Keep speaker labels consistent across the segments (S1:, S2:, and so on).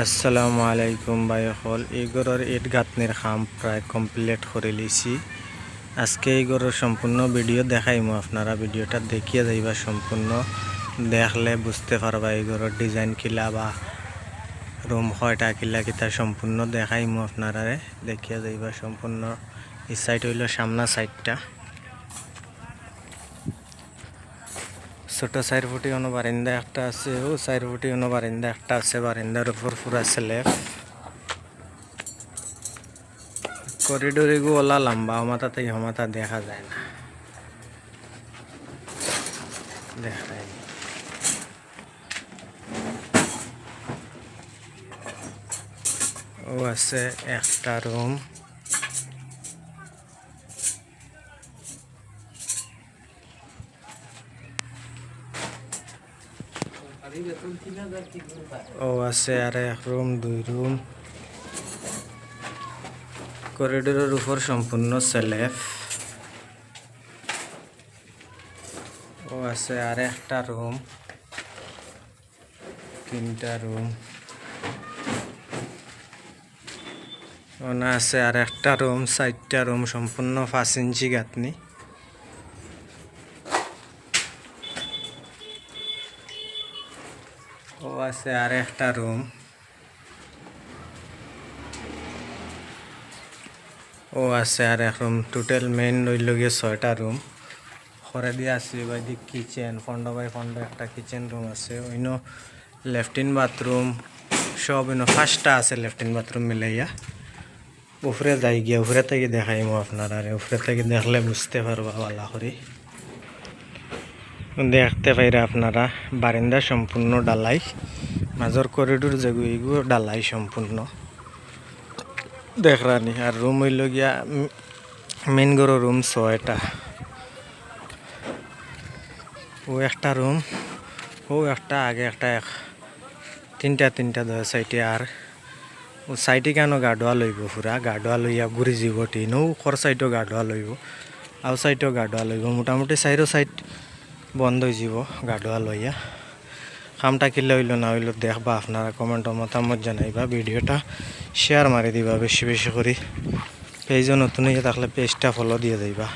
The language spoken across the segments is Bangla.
S1: আসসালামু আলাইকুম ভাই হল এই ঘরের ইট গাঁথনির কাম প্রায় কমপ্লিট করে লিছি। আজকে এই ঘরের সম্পূর্ণ ভিডিও দেখাইমু, আপনারা ভিডিওটা দেখিয়ে যাইবা। সম্পূর্ণ দেখলে বুঝতে পারবা এই ঘরের ডিজাইন কিলা বা রুম কয়টা কিলা কিতা সম্পূর্ণ দেখাইমু, আপনারা দেখিয়ে যাইবা সম্পূর্ণ। এই সাইড হইল সামনা সাইডটা ছোট 4 ফুটি অন্য বারিন্দা একটা আছে, ও 4 ফুটি অন্য বারিন্দা একটা আছে। বারিন্দার উপর পুরা স্ল্যাব। করিডোরে ওলা লম্বা হমাতা থেকে হমাতা দেখা যায় না, দেখাই। ও আছে একটা রুম, ও আছে আর এক রুম, 2 রুম। করিডোরের উপর সম্পূর্ণ স্ল্যাব। ও আছে আর একটা রুম, 3টা রুম। ওনা আছে আর একটা রুম, 4টা রুম, সম্পূর্ণ 5 ইঞ্চি গাঁথনি। ও আছে আর একটা রুম, ও আছে আর এক রুম। টোটাল মেইন রইল গিয়ে 6টা রুম। ঘরে দিয়ে আসছি ভাই দি কিচেন, 15 বাই 15 একটা কিচেন রুম আছে। অন্য লেফটিন বাথরুম সব অন্য 5টা আছে, লেফটিন বাথরুম মিলাইয়া। উপরে যাই গিয়া উপরে থেকে দেখাইমু আপনারা, উপরে থেকে দেখলে বুঝতে পারবা ভালো করে। দেখতে পাইরা আপনারা বারিন্দা সম্পূর্ণ ডালাই, মাঝর করিডোর যেগুলো এগুলো ডালাই সম্পূর্ণ দেখরানি। আর রুম হইল গিয়া মেন গড়ো রুম 6টা। ও একটা রুম, ও একটা আগে একটা 3টা 2 সাইডে। আর ও সাইডে কেন গাডোয়া লইব, পুরা গাডোয়া লইয়া ঘুরি যাব টিন। ও খর সাইডও গাডোয়া লইব, আউ সাইডও গাডোয়া লইব। মোটামুটি 4 সাইড বন্ধ হয়ে যাব গাডোয়া লইয়া। কামটা কিলে হইল না হইল দেখবা আপনারা, কমেন্ট মতামত জানাইবা। ভিডিওটা শেয়ার মারি দিবা বেশি বেশি করে। পেজও নতুন হয়ে থাকলে পেজটা ফলো দিয়ে যাইবা।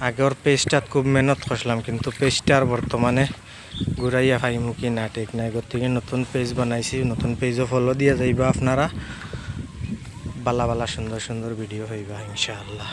S1: আগের পেজটা খুব মেহনত করলাম, কিন্তু পেজটা আর বর্তমানে ঘুরাইয়া পাইমু কি না ঠিক নাই। গতিকে নতুন পেজ বানাইছি, নতুন পেজও ফলো দিয়ে যাইবা আপনারা। বালা বালা সুন্দর সুন্দর ভিডিও হইবা ইনশাআল্লাহ।